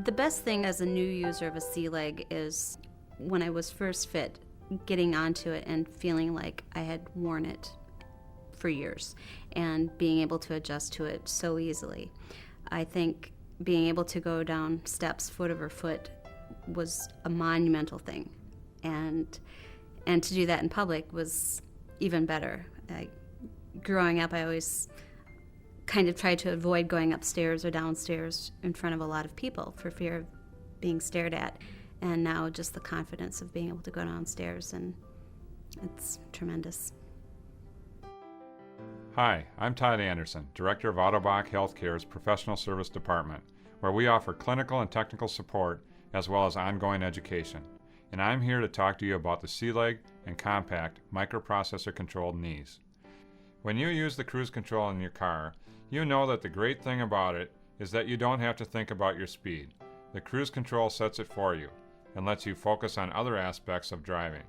The best thing as a new user of a C Leg is when I was first fit, getting onto it and feeling like I had worn it for years and being able to adjust to it so easily. I think being able to go down steps foot over foot was a monumental thing, and to do that in public was even better. Growing up, I always kind of tried to avoid going upstairs or downstairs in front of a lot of people for fear of being stared at, and now just the confidence of being able to go downstairs, and it's tremendous. Hi, I'm Todd Anderson, Director of Otto Bock Healthcare's Professional Service Department, where we offer clinical and technical support as well as ongoing education. And I'm here to talk to you about the C Leg and compact microprocessor-controlled knees. When you use the cruise control in your car, you know that the great thing about it is that you don't have to think about your speed. The cruise control sets it for you and lets you focus on other aspects of driving.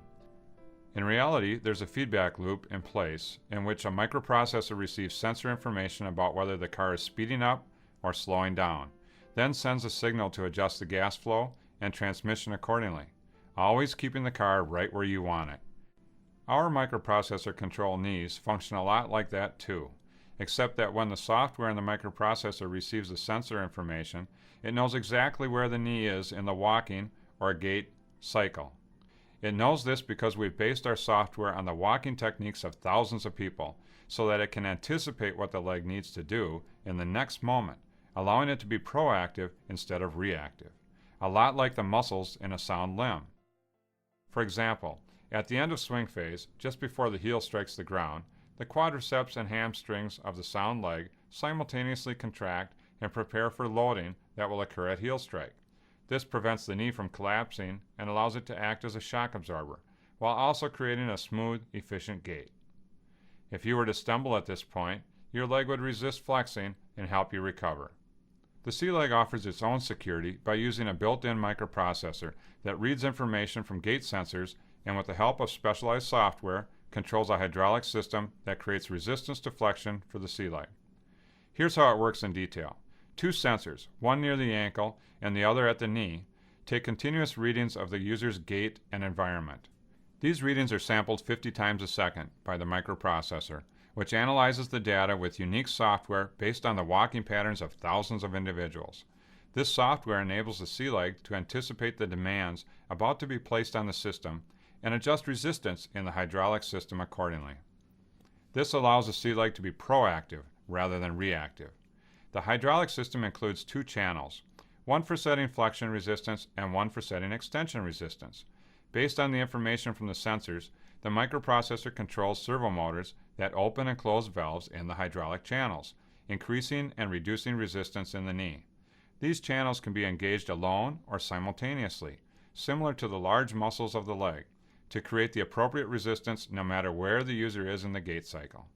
In reality, there's a feedback loop in place in which a microprocessor receives sensor information about whether the car is speeding up or slowing down, then sends a signal to adjust the gas flow and transmission accordingly, always keeping the car right where you want it. Our microprocessor control knees function a lot like that too, except that when the software in the microprocessor receives the sensor information, it knows exactly where the knee is in the walking or gait cycle. It knows this because we've based our software on the walking techniques of thousands of people so that it can anticipate what the leg needs to do in the next moment, allowing it to be proactive instead of reactive, a lot like the muscles in a sound limb. For example, at the end of swing phase, just before the heel strikes the ground, the quadriceps and hamstrings of the sound leg simultaneously contract and prepare for loading that will occur at heel strike. This prevents the knee from collapsing and allows it to act as a shock absorber, while also creating a smooth, efficient gait. If you were to stumble at this point, your leg would resist flexing and help you recover. The C Leg offers its own security by using a built-in microprocessor that reads information from gait sensors and with the help of specialized software, controls a hydraulic system that creates resistance to flexion for the C Leg. Here's how it works in detail. Two sensors, one near the ankle and the other at the knee, take continuous readings of the user's gait and environment. These readings are sampled 50 times a second by the microprocessor, which analyzes the data with unique software based on the walking patterns of thousands of individuals. This software enables the C Leg to anticipate the demands about to be placed on the system and adjust resistance in the hydraulic system accordingly. This allows the C Leg to be proactive rather than reactive. The hydraulic system includes two channels, one for setting flexion resistance and one for setting extension resistance. Based on the information from the sensors, the microprocessor controls servo motors that open and close valves in the hydraulic channels, increasing and reducing resistance in the knee. These channels can be engaged alone or simultaneously, similar to the large muscles of the leg, to create the appropriate resistance no matter where the user is in the gait cycle.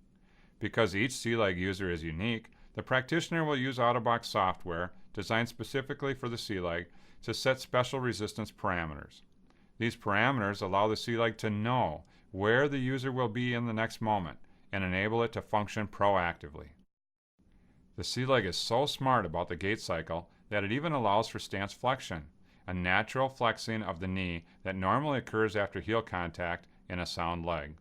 Because each C Leg user is unique, the practitioner will use Otto Bock software designed specifically for the C Leg to set special resistance parameters. These parameters allow the C Leg to know where the user will be in the next moment and enable it to function proactively. The C Leg is so smart about the gait cycle that it even allows for stance flexion, a natural flexing of the knee that normally occurs after heel contact in a sound leg.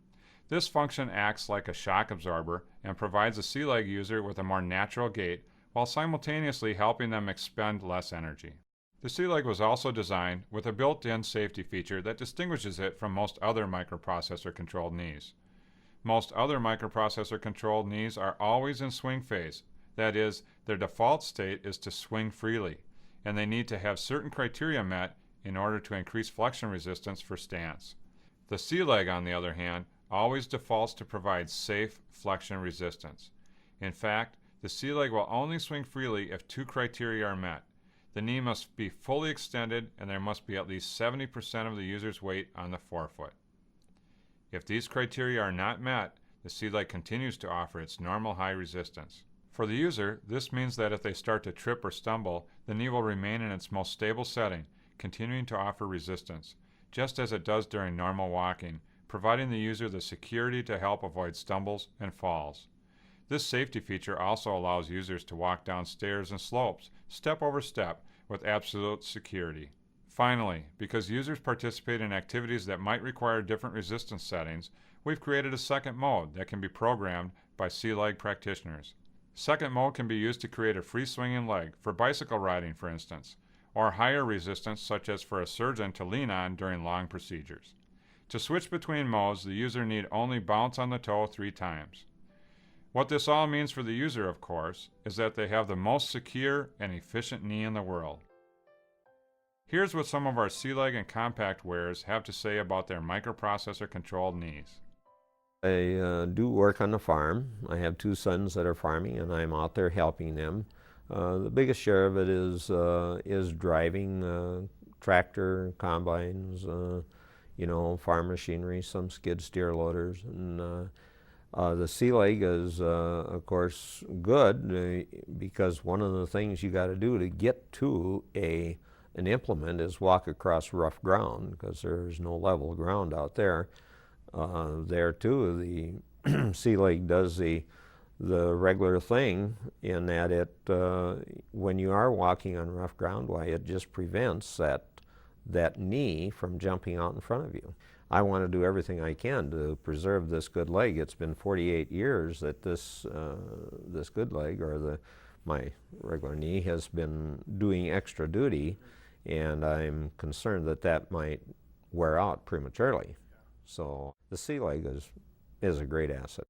This function acts like a shock absorber and provides the C Leg user with a more natural gait while simultaneously helping them expend less energy. The C Leg was also designed with a built-in safety feature that distinguishes it from most other microprocessor-controlled knees. Most other microprocessor-controlled knees are always in swing phase. That is, their default state is to swing freely, and they need to have certain criteria met in order to increase flexion resistance for stance. The C Leg, on the other hand, always defaults to provide safe flexion resistance. In fact, the C Leg will only swing freely if two criteria are met. The knee must be fully extended and there must be at least 70% of the user's weight on the forefoot. If these criteria are not met, the C Leg continues to offer its normal high resistance. For the user, this means that if they start to trip or stumble, the knee will remain in its most stable setting, continuing to offer resistance, just as it does during normal walking, providing the user the security to help avoid stumbles and falls. This safety feature also allows users to walk down stairs and slopes, step over step, with absolute security. Finally, because users participate in activities that might require different resistance settings, we've created a second mode that can be programmed by C Leg practitioners. Second mode can be used to create a free swinging leg, for bicycle riding for instance, or higher resistance such as for a surgeon to lean on during long procedures. To switch between modes, the user need only bounce on the toe 3 times. What this all means for the user, of course, is that they have the most secure and efficient knee in the world. Here's what some of our C Leg and compact wearers have to say about their microprocessor-controlled knees. I do work on the farm. I have 2 sons that are farming, and I'm out there helping them. The biggest share of it is driving tractor, combines, farm machinery, some skid steer loaders, and the C Leg is, of course, good because one of the things you got to do to get to an implement is walk across rough ground, because there's no level ground out there. There too, the C Leg does the regular thing in that it, when you are walking on rough ground, why it just prevents that knee from jumping out in front of you. I want to do everything I can to preserve this good leg. It's been 48 years that this good leg, or my regular knee, has been doing extra duty, and I'm concerned that might wear out prematurely. So the C Leg is a great asset.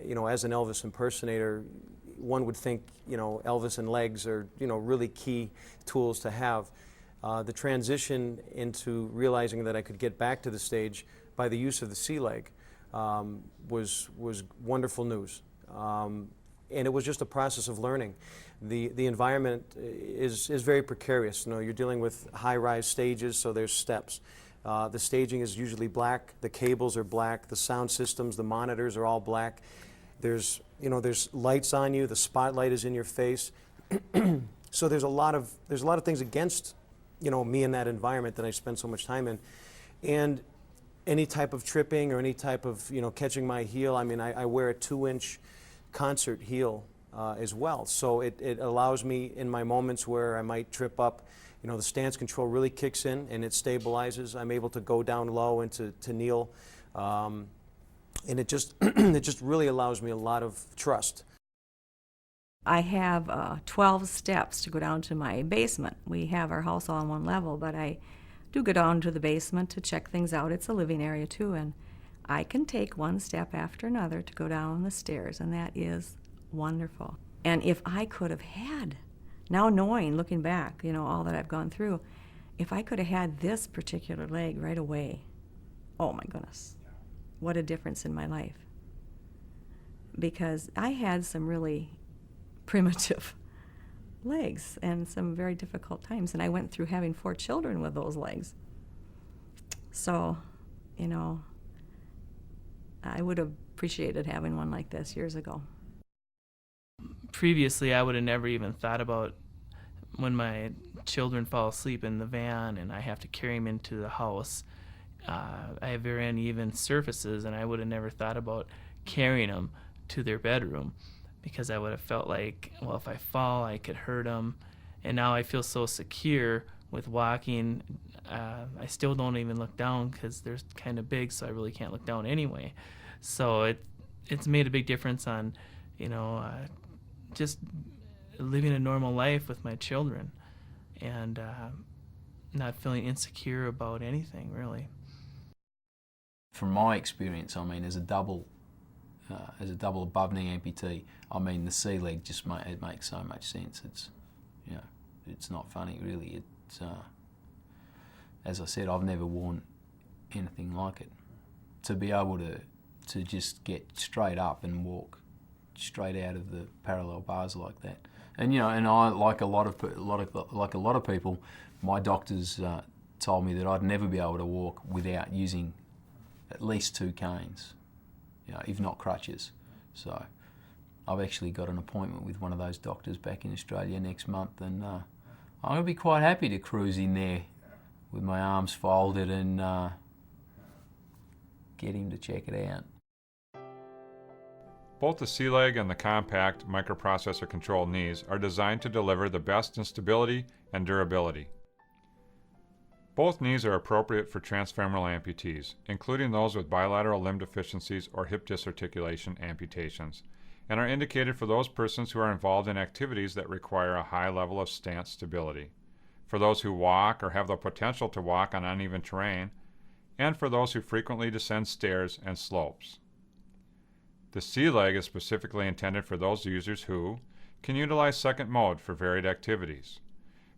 As an Elvis impersonator, one would think, Elvis and legs are, really key tools to have. The transition into realizing that I could get back to the stage by the use of the C Leg was wonderful news. And it was just a process of learning. The environment is very precarious. You're dealing with high-rise stages, so there's steps. The staging is usually black, the cables are black, the sound systems, the monitors are all black. There's lights on you, the spotlight is in your face. So there's a lot of things against, me in that environment that I spend so much time in. And any type of tripping or any type of, catching my heel, I wear a 2-inch concert heel as well. So it allows me, in my moments where I might trip up, the stance control really kicks in and it stabilizes. I'm able to go down low and to kneel. And it just really allows me a lot of trust. I have 12 steps to go down to my basement. We have our house all on one level, but I do go down to the basement to check things out. It's a living area too, and I can take one step after another to go down the stairs, and that is wonderful. And if I could have had, now knowing, looking back, all that I've gone through, if I could have had this particular leg right away, oh my goodness, what a difference in my life. Because I had some really primitive legs and some very difficult times, and I went through having 4 children with those legs. So, I would have appreciated having one like this years ago. Previously, I would have never even thought about when my children fall asleep in the van and I have to carry them into the house. I have very uneven surfaces, and I would have never thought about carrying them to their bedroom, because I would have felt like, well, if I fall, I could hurt them. And now I feel so secure with walking. I still don't even look down because they're kind of big, so I really can't look down anyway. So it's made a big difference on, just living a normal life with my children and not feeling insecure about anything, really. From my experience, as a double above knee amputee, the C Leg just it makes so much sense. It's not funny really. It's as I said, I've never worn anything like it. To be able to just get straight up and walk straight out of the parallel bars like that, and I like a lot of people, my doctors told me that I'd never be able to walk without using at least 2 canes. If not crutches. So I've actually got an appointment with one of those doctors back in Australia next month, and I'm going to be quite happy to cruise in there with my arms folded and get him to check it out. Both the C Leg and the compact microprocessor controlled knees are designed to deliver the best in stability and durability. Both knees are appropriate for transfemoral amputees, including those with bilateral limb deficiencies or hip disarticulation amputations, and are indicated for those persons who are involved in activities that require a high level of stance stability, for those who walk or have the potential to walk on uneven terrain, and for those who frequently descend stairs and slopes. The C Leg is specifically intended for those users who can utilize second mode for varied activities,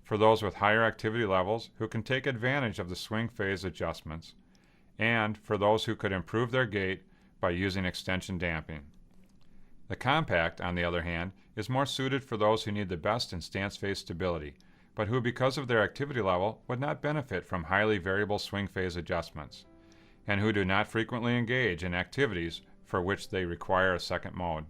for those with higher activity levels who can take advantage of the swing phase adjustments, and for those who could improve their gait by using extension damping. The compact, on the other hand, is more suited for those who need the best in stance phase stability, but who, because of their activity level, would not benefit from highly variable swing phase adjustments, and who do not frequently engage in activities for which they require a second mode.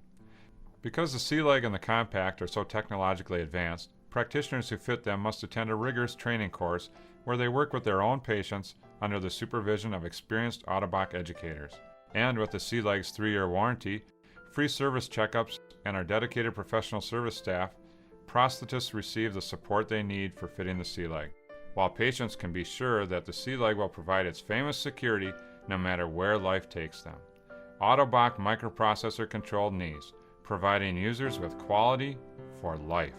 Because the C Leg and the compact are so technologically advanced, practitioners who fit them must attend a rigorous training course where they work with their own patients under the supervision of experienced Otto Bock educators. And with the C Leg's 3-year warranty, free service checkups, and our dedicated professional service staff, prosthetists receive the support they need for fitting the C Leg, while patients can be sure that the C Leg will provide its famous security no matter where life takes them. Otto Bock microprocessor controlled knees, providing users with quality for life.